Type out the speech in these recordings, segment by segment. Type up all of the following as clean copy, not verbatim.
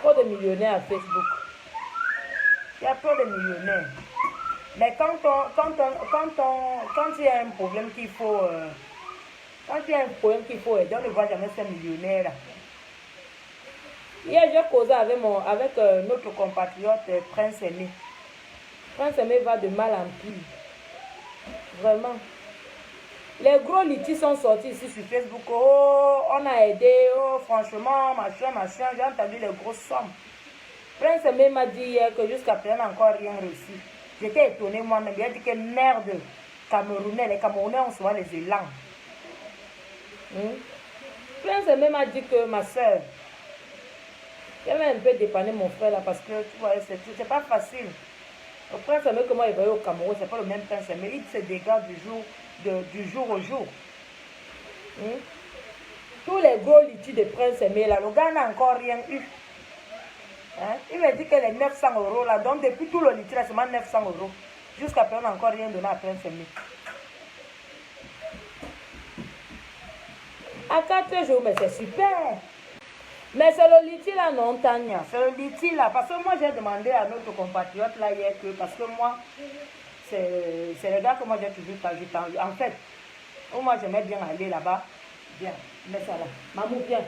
trop de millionnaires à Facebook. Il y a trop de millionnaires. Mais quand il y a un problème qu'il faut... quand il y a un problème qu'il faut aider, on ne voit jamais ces millionnaires là. Hier, j'ai causé avec notre compatriote Prince Aimé. Prince Aimé va de mal en pire. Vraiment. Les gros litiges sont sortis ici sur Facebook. Oh, on a aidé. Oh, franchement, machin. J'ai entendu les grosses sommes. Prince Aimé m'a dit hier que jusqu'à présent, on n'a encore rien reçu. J'étais étonnée moi-même. Il a dit que merde, Camerounais. Les Camerounais ont souvent les élans. Prince Aimé m'a dit que ma soeur, j'avais un peu dépanné mon frère là parce que tu vois, c'est pas facile. Le Prince Aimé que moi il va au Cameroun, c'est pas le même Prince Aimé. Il se dégage du jour au jour. Tous les gros litiges de Prince Aimé là, le gars n'a encore rien eu. Il m'a dit que les 900 € là, donc depuis tout le litige là, seulement 900 €. Jusqu'à présent, on n'a encore rien donné à Prince Aimé. À 4 jours, mais c'est super. Mais c'est le litige là, non, Tania. C'est le litige là. Parce que moi, j'ai demandé à notre compatriote là hier que, parce que moi, c'est le gars que moi j'ai toujours pas vu. En fait, moi, j'aimais bien aller là-bas. Viens, mets ça là. Maman, viens.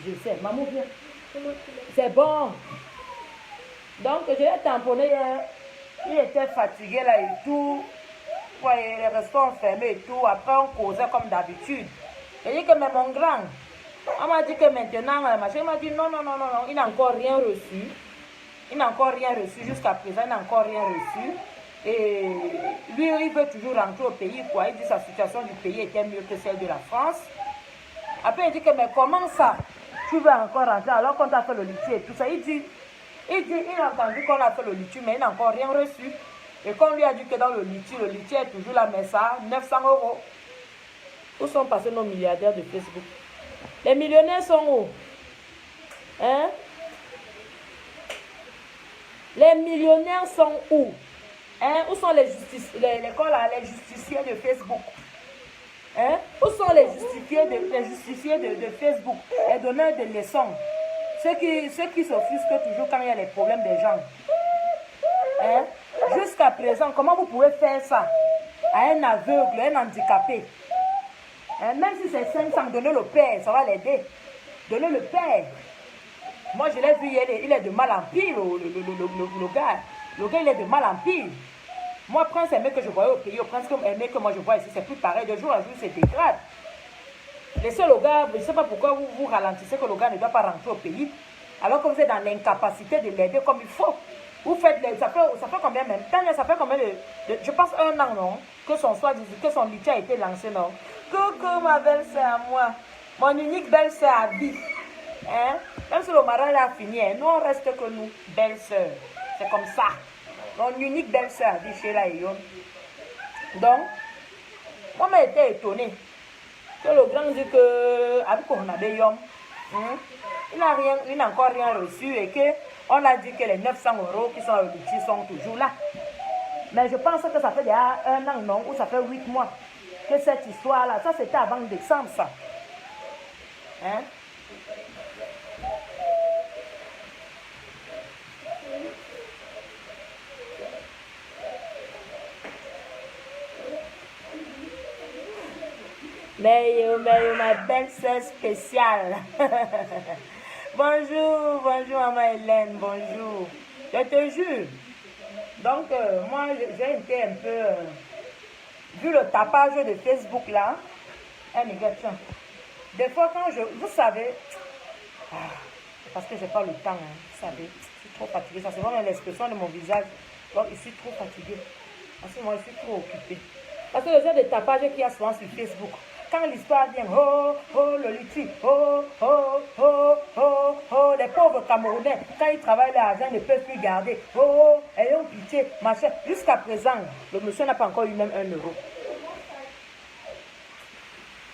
Je sais, maman, viens. C'est bon. Donc, je l'ai tamponné hier. Il était fatigué là et tout. Ouais, les restaurants fermés et tout. Après, on causait comme d'habitude. Il dit que, mais mon grand, on m'a dit que maintenant, il m'a dit non, il n'a encore rien reçu. Il n'a encore rien reçu jusqu'à présent, il n'a encore rien reçu. Et lui, il veut toujours rentrer au pays, quoi. Il dit que sa situation du pays était mieux que celle de la France. Après, il dit que, mais comment ça, tu veux encore rentrer alors qu'on t'a fait le litige et tout ça. Il a entendu qu'on a fait le litige, mais il n'a encore rien reçu. Et qu'on lui a dit que dans le litige est toujours là, mais ça, 900 €. Où sont passés nos milliardaires de Facebook? Les millionnaires sont où? Hein? Les millionnaires sont où? Hein? Où sont les justiciers de Facebook? Hein? Où sont les justiciers de Facebook? Les donneurs de leçons? Ceux qui s'offusquent toujours quand il y a les problèmes des gens. Hein? Jusqu'à présent, comment vous pouvez faire ça à un aveugle, un handicapé? Hein? Même si c'est 500, donnez le père, ça va l'aider. Donnez le père. Moi, je l'ai vu, il est de mal en pire, le gars. Le gars, il est de mal en pire. Moi, Prince Aimé que je voyais au pays, au Prince Aimé que moi je vois ici, c'est plus pareil. De jour en jour, c'est dégrade. Laissez le gars, je ne sais pas pourquoi vous ralentissez que le gars ne doit pas rentrer au pays, alors que vous êtes dans l'incapacité de l'aider comme il faut. Vous faites, ça fait combien même? Ça fait combien je pense 1 an, non? Que son litige a été lancé, non? Coucou ma belle-sœur, moi. Mon unique belle-sœur à vie. Hein? Même si le mariage a fini, nous on reste que nous, belle-sœur. C'est comme ça. Mon unique belle-sœur à vie chez la Eyon. Donc, moi j'ai été étonnée. Que le grand dit que, avec qu'on a des hommes, il n'a encore rien reçu et qu'on a dit que les 900 € qui sont au litige sont toujours là. Mais je pense que ça fait déjà 1 an, non, ou ça fait 8 mois que cette histoire-là, ça c'était avant décembre, ça. Hein? Mais ma belle-sœur spéciale. Bonjour maman Hélène, bonjour. Je te jure. Donc, moi, j'ai été un peu... vu le tapage de Facebook là, négation. Des fois, quand vous savez... parce que j'ai pas le temps, hein, vous savez. Je suis trop fatiguée. Ça, c'est vraiment l'expression de mon visage. Donc, je suis trop fatiguée. Parce que moi, je suis trop occupée. Parce que le genre de tapage qu'il y a souvent sur Facebook, quand l'histoire vient, le litige, les pauvres Camerounais, quand ils travaillent l'argent, ils ne peuvent plus garder, ayons pitié, machin. Jusqu'à présent, le monsieur n'a pas encore eu même 1 €.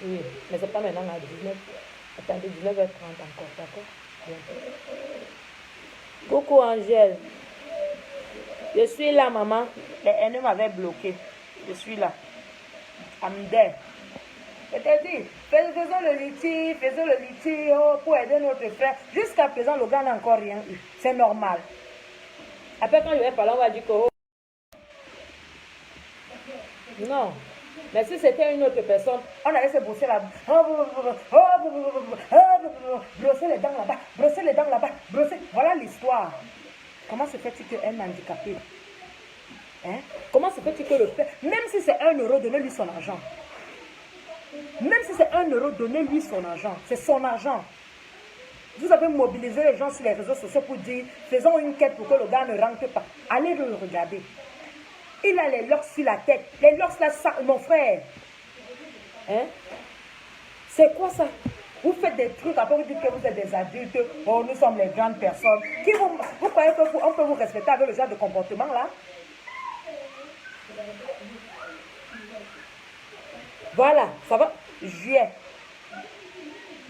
Oui, mais c'est pas maintenant à 19. Attendez, 19h30 encore, d'accord? Coucou Angèle. Je suis là, maman. Les haineux m'avaient bloqué. Je suis là. I'm there. Je t'ai dit, faisons le litige oh, pour aider notre frère. Jusqu'à présent, le gars n'a encore rien eu. C'est normal. Après, quand je vais parler, on va dire que... Oh, non. Mais si c'était une autre personne, on allait se brosser la brosser les dents là-bas, brosser les dents là-bas, brosser. Voilà l'histoire. Comment se fait-il qu'un handicapé, hein? Comment se fait-il que le père, même si c'est 1 euro, donnez-lui son argent. Même si c'est 1 euro, donnez-lui son argent. C'est son argent. Vous avez mobilisé les gens sur les réseaux sociaux pour dire, faisons une quête pour que le gars ne rentre pas. Allez le regarder. Il a les locks sur la tête. Les locks là, ça, mon frère. Hein? C'est quoi ça? Vous faites des trucs, après vous dites que vous êtes des adultes. Oh, nous sommes les grandes personnes. Vous croyez qu'on peut vous respecter avec le genre de comportement là? Voilà, ça va. Juillet.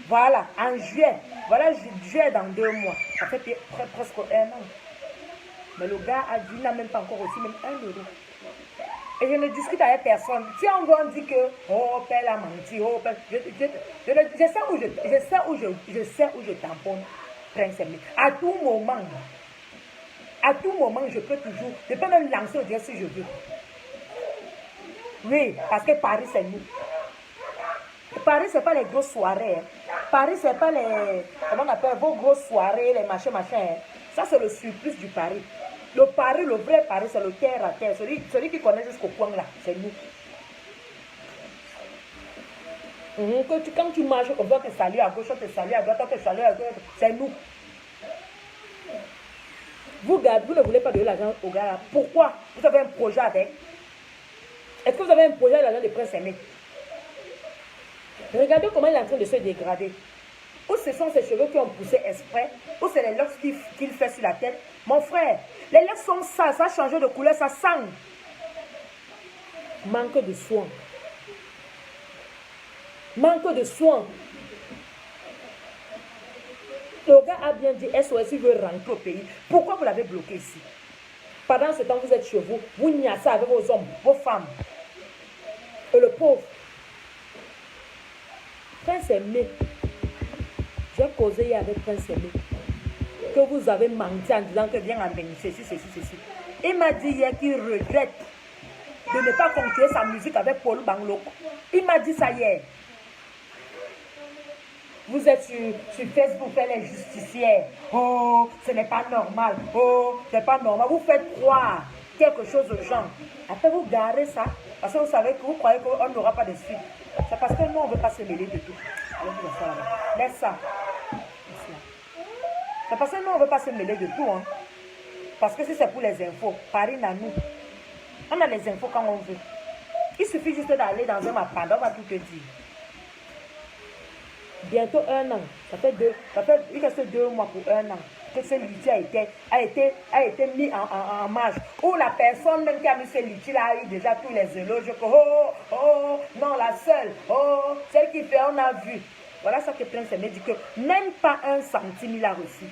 Voilà, en juillet. Voilà, juillet dans 2 mois. Ça fait presque 1 an. Mais le gars a dit, il n'a même pas encore reçu même 1 euro. Et je ne discute avec personne. Si on va dire que, oh, père a menti, oh, père, je sais où je tamponne Prince Aimé. À tout moment, je peux toujours, je peux même lancer au Dieu si je veux. Oui, parce que Paris, c'est nous. Paris, ce n'est pas les grosses soirées. Paris, ce n'est pas les, comment on appelle, vos grosses soirées, les machins. Ça, c'est le surplus du Paris. Le Paris, le vrai Paris, c'est le terre à terre. Celui qui connaît jusqu'au coin là, c'est nous. Quand tu marches, on doit te saluer à gauche, on te salue à droite, on te salue à droite. C'est nous. Vous ne voulez pas donner l'argent au gars là. Pourquoi? Vous avez un projet avec? Est-ce que vous avez un projet avec l'argent de Prince Aimé? Regardez comment il est en train de se dégrader. Ou ce sont ses cheveux qui ont poussé exprès, ou c'est les locks qu'il fait sur la tête. Mon frère, les locks sont ça a changé de couleur, ça sent. Manque de soin. Manque de soin. Le gars a bien dit, SOS, il veut rentrer au pays. Pourquoi vous l'avez bloqué ici? Pendant ce temps, vous êtes chez vous, vous niassez avec vos hommes, vos femmes. Et le pauvre. Prince Aimé. J'ai causé hier avec Prince Aimé. Que vous avez menti en disant que viens en bénéficier, ceci. Il m'a dit hier qu'il regrette de ne pas continuer sa musique avec Paul Banglo. Il m'a dit ça hier. Vous êtes sur Facebook, vous faites les justicières. Oh, ce n'est pas normal. Oh, c'est pas normal. Vous faites croire quelque chose aux gens. Après, vous garez ça. Parce que vous savez que vous croyez qu'on n'aura pas de suite. C'est parce que nous, on ne veut pas se mêler de tout. Allez, laisse ça là-bas. Laisse ça. C'est parce que nous, on ne veut pas se mêler de tout. Hein. Parce que si c'est pour les infos, Paris n'a nous. On a les infos quand on veut. Il suffit juste d'aller dans un mapanda, on va tout te dire. Bientôt 1 an. Il reste 2 mois pour 1 an. Que ce litier a été mis en marche. Ou la personne même qui a mis ce litier a eu déjà tous les éloges. Oh, non, la seule. Oh, celle qui fait, on a vu. Voilà ça que Prince Aimé dit que même pas 1 centime il a reçu.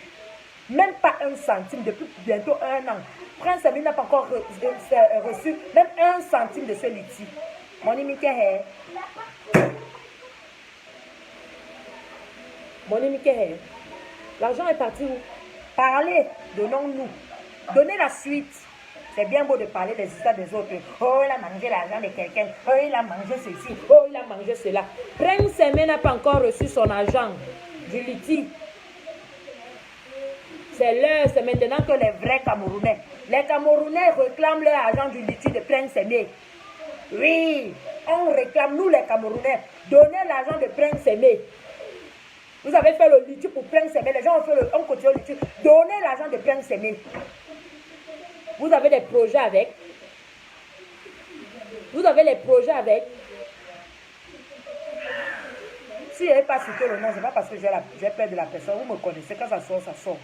Même pas 1 centime depuis bientôt 1 an. Prince Aimé n'a pas encore reçu même 1 centime de ce litier. Mon imité est. L'argent est parti où? Parlez, donnons-nous. Donnez la suite. C'est bien beau de parler des histoires des autres. Oh, il a mangé l'argent de quelqu'un. Oh, il a mangé ceci. Oh, il a mangé cela. Prince Aimé n'a pas encore reçu son argent du litige. C'est l'heure, c'est maintenant que les vrais Camerounais. Les Camerounais réclament leur argent du litige de Prince Aimé. Oui, on réclame, nous les Camerounais, donnez l'argent de Prince Aimé. Vous avez fait le litige pour Prince Aimé. Les gens ont continué le litige. Donnez l'argent de Prince Aimé. Vous avez des projets avec. Vous avez les projets avec. Si je n'ai pas cité le nom, ce n'est pas parce que j'ai peur de la personne. Vous me connaissez. Quand ça sort, ça sort.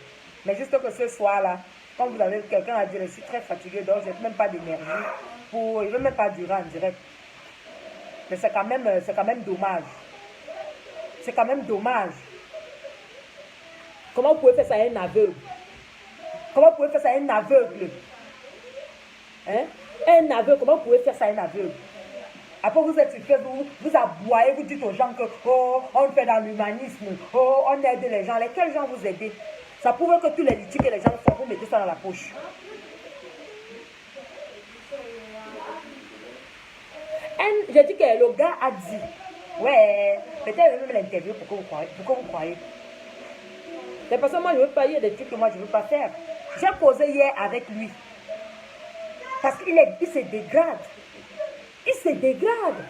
Mais juste que ce soir-là, quand vous avez quelqu'un à dire, je suis très fatigué, donc je n'ai même pas d'énergie. Il ne veut même pas durer en direct. Mais c'est quand même dommage. C'est quand même dommage. Comment vous pouvez faire ça à un aveugle? Comment vous pouvez faire ça à un aveugle? Hein? Un aveugle, comment vous pouvez faire ça à un aveugle? Après, vous êtes sur Facebook, vous aboyez, vous dites aux gens que oh, on fait dans l'humanisme, oh, on aide les gens. Lesquels gens vous aidez? Ça prouve que tous les litiges que les gens font, vous mettez ça dans la poche. J'ai dit que le gars a dit, ouais, peut-être même l'interview, pourquoi vous croyez? C'est parce que moi, je ne veux pas, il y a des trucs que moi, je ne veux pas faire. J'ai causé hier avec lui. Parce qu'il se dégrade. Il se dégrade.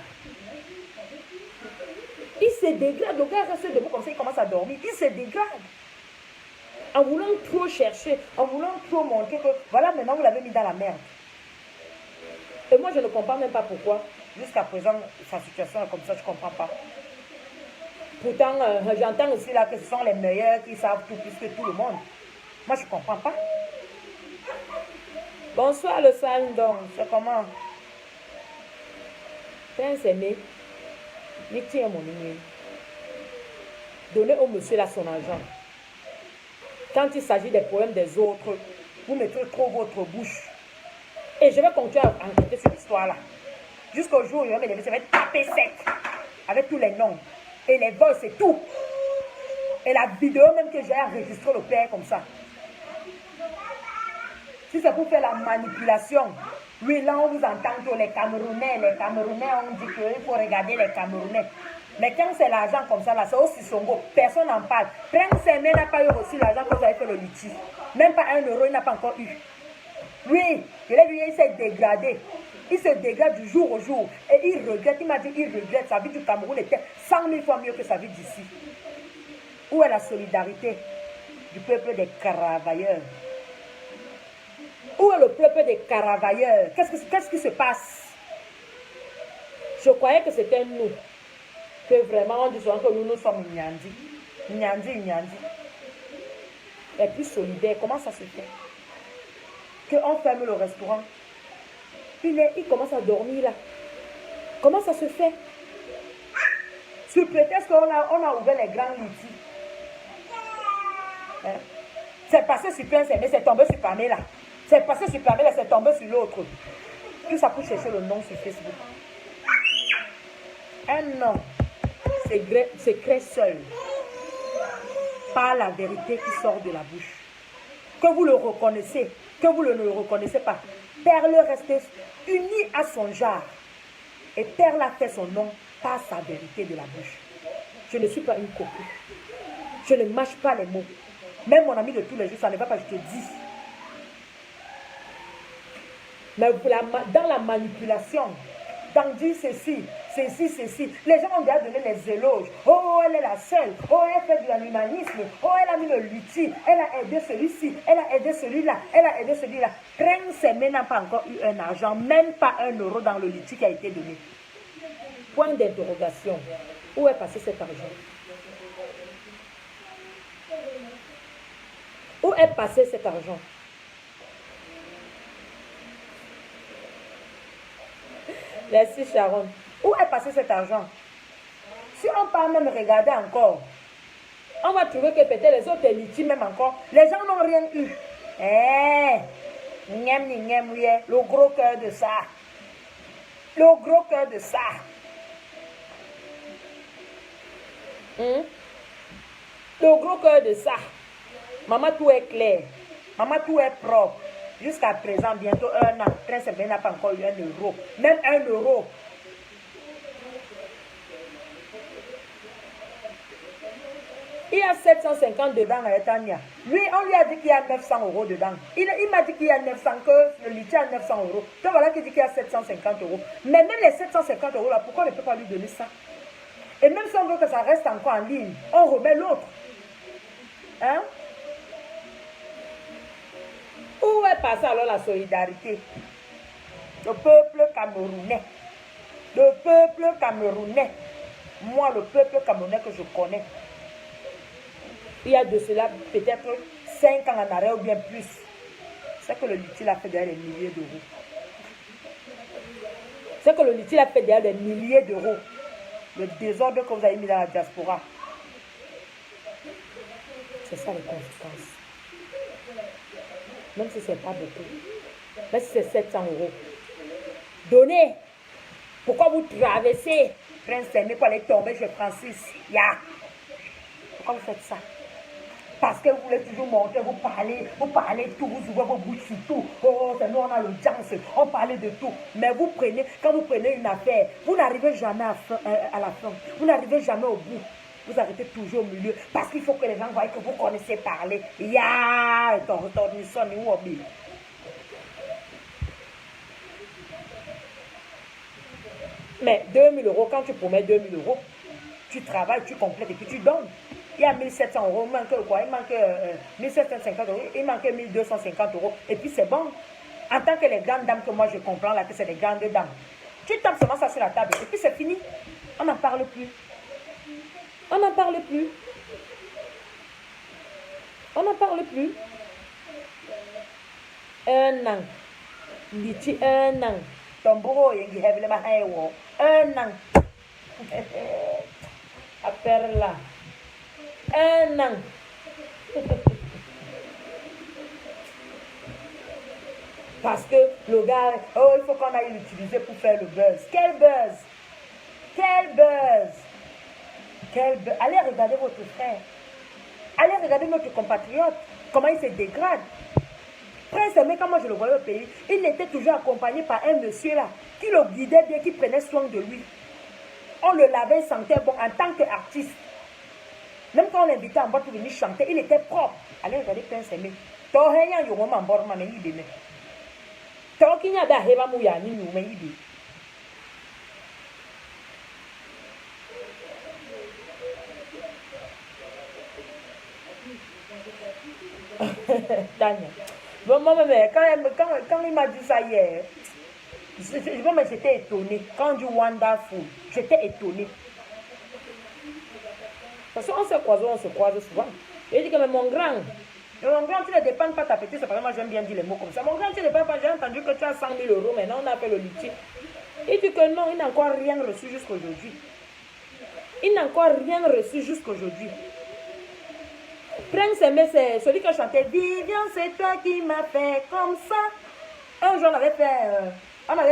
Il se dégrade. Le gars reste debout comme ça, il commence à dormir. Il se dégrade. En voulant trop chercher, en voulant trop montrer que, voilà, maintenant, vous l'avez mis dans la merde. Et moi, je ne comprends même pas pourquoi. Jusqu'à présent, sa situation est comme ça, je ne comprends pas. Pourtant, j'entends aussi là que ce sont les meilleurs qui savent tout plus que tout le monde. Moi, je ne comprends pas. Bonsoir, le Sandon. C'est comment? C'est aimé. Mais tiens, mon ami. Donnez au monsieur là son argent. Quand il s'agit des problèmes des autres, vous mettez trop votre bouche. Et je vais continuer à enquêter sur l'histoire là. Jusqu'au jour où je vais me lever, je vais taper sec. Avec tous les noms. Et les vols, c'est tout. Et la vidéo même que j'ai enregistré le père comme ça. Si c'est pour faire la manipulation, oui, là, on vous entend que les Camerounais, on dit qu'il faut regarder les Camerounais. Mais quand c'est l'argent comme ça, là, c'est aussi Songo. Personne n'en parle. Prince Aimé n'a pas eu aussi l'argent que vous avez fait le litige. Même pas 1 euro, il n'a pas encore eu. Oui, je l'ai vu, il s'est dégradé. Il se dégrade du jour au jour. Et il regrette, il m'a dit qu'il regrette. Sa vie du Cameroun était 100 000 fois mieux que sa vie d'ici. Où est la solidarité du peuple des Caravailleurs? Où est le peuple des Caravailleurs? Qu'est-ce qui se passe? Je croyais que c'était nous. Que vraiment, on dit souvent que nous sommes Nyandi. Nyandi. Et plus solidaire, comment ça se fait? Qu'on ferme le restaurant. Il commence à dormir là. Comment ça se fait? Sous prétexte qu'on a ouvert les grands litiges. Hein? C'est passé sur Prince, mais c'est tombé sur Pamela. C'est passé sur Pamela, c'est tombé sur l'autre. Tout ça pour chercher le nom sur Facebook. Un nom se crée seul par la vérité qui sort de la bouche. Que vous le reconnaissez, que vous ne le reconnaissez pas. Perle reste uni à son genre. Et Perle a fait son nom par sa vérité de la bouche. Je ne suis pas une copie. Je ne mâche pas les mots. Même mon ami de tous les jours, ça ne va pas, je te dis. Mais dans la manipulation, dans dire ceci, les gens ont déjà donné les éloges. Oh, elle est la seule. Oh, elle fait de l'humanisme. Oh, elle a mis le luthier. Elle a aidé celui-ci. Elle a aidé celui-là. Elle a aidé celui-là. Prince Aimé n'a pas encore eu un argent, même pas 1 euro dans le luthier qui a été donné. Point d'interrogation. Où est passé cet argent? Où est passé cet argent? Merci Sharon. Où est passé cet argent? Si on part même regarder encore, on va trouver que peut-être les autres litiges même encore, les gens n'ont rien eu. Le gros cœur de ça. Le gros cœur de ça. Le gros cœur de ça. Maman, tout est clair. Maman, tout est propre. Jusqu'à présent, bientôt 1 an, Prince Aimé n'a pas encore eu 1 euro. Même 1 euro. Il y a 750 dedans à Etania. Lui, on lui a dit qu'il y a 900 euros dedans. Il m'a dit qu'il y a 900, que le litier a 900 euros. Donc voilà qu'il dit qu'il y a 750 euros. Mais même les 750 euros là, pourquoi on ne peut pas lui donner ça? Et même si on veut que ça reste encore en ligne, on remet l'autre. Hein? Où est passée alors la solidarité? Le peuple camerounais. Le peuple camerounais. Moi, le peuple camerounais que je connais. Il y a de cela peut-être 5 ans en arrêt ou bien plus. C'est que le litier a fait derrière des milliers d'euros. C'est que le litier a fait derrière des milliers d'euros. Le désordre que vous avez mis dans la diaspora. C'est ça les conséquences. Même si ce n'est pas beaucoup. Même si c'est 700 euros. Donnez. Pourquoi vous traversez Prince Aimé pour aller tomber chez Francis? Pourquoi vous faites ça? Parce que vous voulez toujours monter, vous parlez tout, vous ouvrez vos bouches sur tout. Oh, c'est nous, on a l'audience, on parlait de tout. Mais vous prenez, quand vous prenez une affaire, vous n'arrivez jamais à la fin. Vous n'arrivez jamais au bout. Vous arrêtez toujours au milieu. Parce qu'il faut que les gens voient que vous connaissez parler. Mais 2000 euros, quand tu promets 2000 euros, tu travailles, tu complètes et puis tu donnes. Il y a 1700 euros, il manque quoi? Il manque 1750 euros, il manque 1250 euros. Et puis c'est bon. En tant que les grandes dames que moi je comprends là, que c'est des grandes dames. Tu tapes seulement ça sur la table et puis c'est fini. On n'en parle plus. On n'en parle plus. On n'en parle plus. Un an. Dit un an. Ton bourreau, il y a un an. À faire là. Un an. Parce que le gars, oh, il faut qu'on aille l'utiliser pour faire le buzz. Quel buzz? Quel buzz? Quel buzz? Allez regarder votre frère. Allez regarder notre compatriote. Comment il se dégrade. Prince Aimé, quand moi je le voyais au pays, il était toujours accompagné par un monsieur là, qui le guidait bien, qui prenait soin de lui. On le lavait, il sentait bon en tant qu'artiste. Même quand on l'invitait en boîte pour venir chanter, il était propre. Allez regarder Prince Aimé. Tohéyan yo mama borma me yibeme. Tokinya da heba muya ni nu me yibe. Tania. Bon, moi, mais quand il m'a dit ça hier, j'étais étonnée. Quand on dit wonderful, j'étais étonnée. Parce qu'on se croise souvent. Il dit que mais mon grand, tu ne dépenses pas ta petite, c'est parce que moi j'aime bien dire les mots comme ça. Mon grand, tu ne dépenses pas, j'ai entendu que tu as 100 000 euros, maintenant on a fait le litige. Il dit que non, il n'a encore rien reçu jusqu'aujourd'hui. Il n'a encore rien reçu jusqu'aujourd'hui. Prince Aimé, c'est celui qui chantait Vivian, c'est toi qui m'as fait comme ça. Un jour, on avait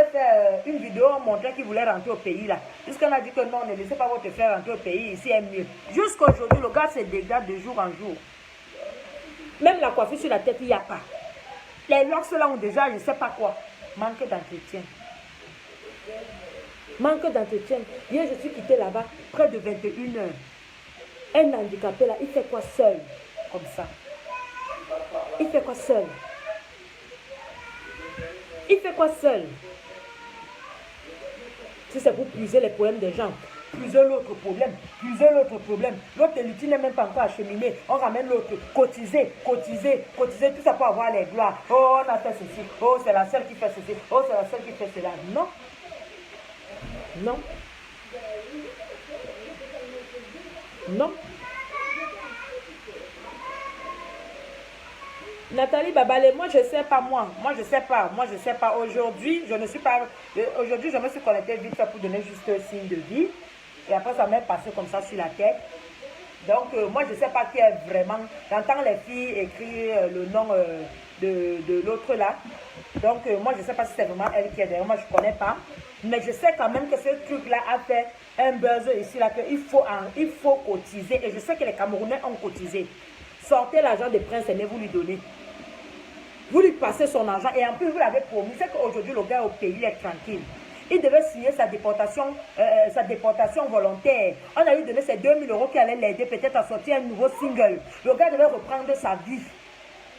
fait une vidéo, on montrait qu'il voulait rentrer au pays là. Jusqu'on a dit que non, ne laissez pas votre frère rentrer au pays, ici est mieux. Jusqu'aujourd'hui, le gars se dégrade de jour en jour. Même la coiffure sur la tête, il n'y a pas. Les locks là ont déjà, je ne sais pas quoi. Manque d'entretien. Manque d'entretien. Hier, je suis quitté là-bas, près de 21 heures. Un handicapé là, il fait quoi seul? Comme ça. Il fait quoi seul? Il fait quoi seul? Si c'est pour puiser les problèmes des gens, puiser l'autre problème, L'autre l'outil n'est même pas encore acheminé. On ramène l'autre. Cotiser. Tout ça pour avoir les gloires. Oh, on a fait ceci. Oh, c'est la seule qui fait ceci. Oh, c'est la seule qui fait cela. Non. Non. Non. Nathalie Babale, moi je sais pas aujourd'hui, je ne suis pas, aujourd'hui je me suis connectée vite fait pour donner juste un signe de vie et après ça m'est passé comme ça sur la tête. Donc moi je sais pas qui est vraiment, j'entends les filles écrire le nom de l'autre là, donc moi je sais pas si c'est vraiment elle qui est derrière, moi je connais pas, mais je sais quand même que ce truc là a fait un buzz ici là, qu'il faut cotiser et je sais que les Camerounais ont cotisé. Sortez l'argent de Prince Aimé, vous lui donnez. Vous lui passez son argent et en plus vous l'avez promis. C'est qu'aujourd'hui le gars au pays il est tranquille. Il devait signer sa déportation volontaire. On a lui donné ces 2000 euros qui allaient l'aider peut-être à sortir un nouveau single. Le gars devait reprendre sa vie.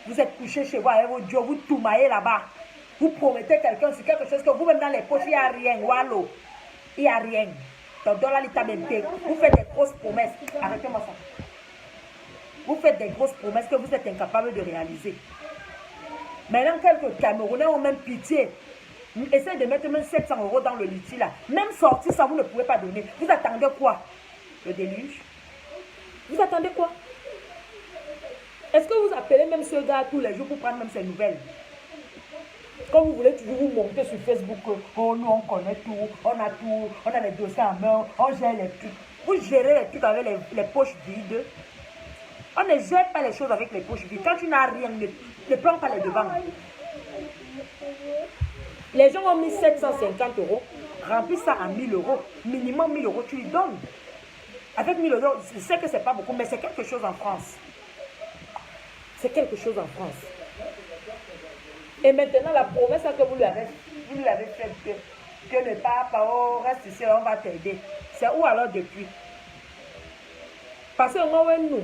Vous êtes couché chez vous avec vos dieux, vous toumaillez là-bas. Vous promettez quelqu'un sur quelque chose que vous-même dans les poches, il n'y a rien. Wallo. Il n'y a rien. Vous faites des grosses promesses. Arrêtez-moi ça. Vous faites des grosses promesses que vous êtes incapable de réaliser. Maintenant, quelques Camerounais ont même pitié. Essayez de mettre même 700 euros dans le litige là. Même sorti, ça vous ne pouvez pas donner. Vous attendez quoi? Le déluge? Vous attendez quoi? Est-ce que vous appelez même ce gars tous les jours pour prendre même ses nouvelles? Quand vous voulez toujours vous monter sur Facebook, oh nous on connaît tout, on a les dossiers en main, on gère les trucs. Vous gérez les trucs avec les poches vides. On ne gère pas les choses avec les poches vides. Quand tu n'as rien, ne prends pas les devants. Les gens ont mis 750 euros. remplis ça à 1000 euros. Minimum 1000 euros, tu lui donnes. Avec 1000 euros, je sais que ce n'est pas beaucoup, mais c'est quelque chose en France. C'est quelque chose en France. Et maintenant, la promesse que vous lui avez faite que ne pars pas, oh, reste ici, on va t'aider. C'est où alors depuis? Parce que moi, nous,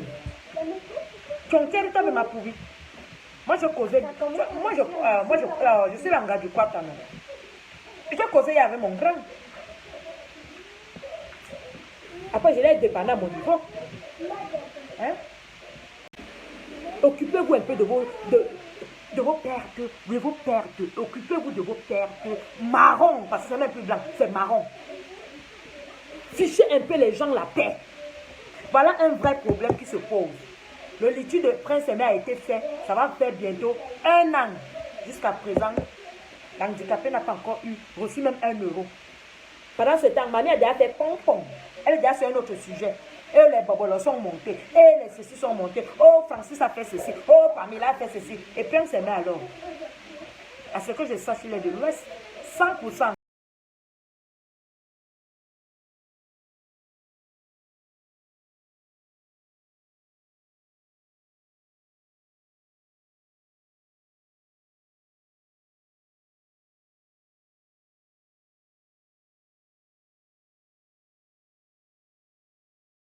tu m'a prouvé. Moi, je causais. Je suis l'engagé du quoi, je causais avec mon grand. Après, je l'ai dépanné à mon niveau. Hein? Occupez-vous un peu de vos pertes. Occupez-vous de vos pertes. Marron, parce que c'est même plus blanc, c'est marron. Fichez un peu les gens la paix. Voilà un vrai problème qui se pose. Le litige de Prince Aimé a été fait, ça va faire bientôt 1 an. Jusqu'à présent, l'handicapé n'a pas encore reçu même 1 euro. Pendant ce temps, mamie a déjà fait pom-pom. Elle est déjà sur un autre sujet. Et les bobolos sont montés. Et les ceci sont montés. Oh, Francis a fait ceci. Oh, Pamela a fait ceci. Et Prince Aimé alors. À ce que je sache, il est de l'Ouest. 100%.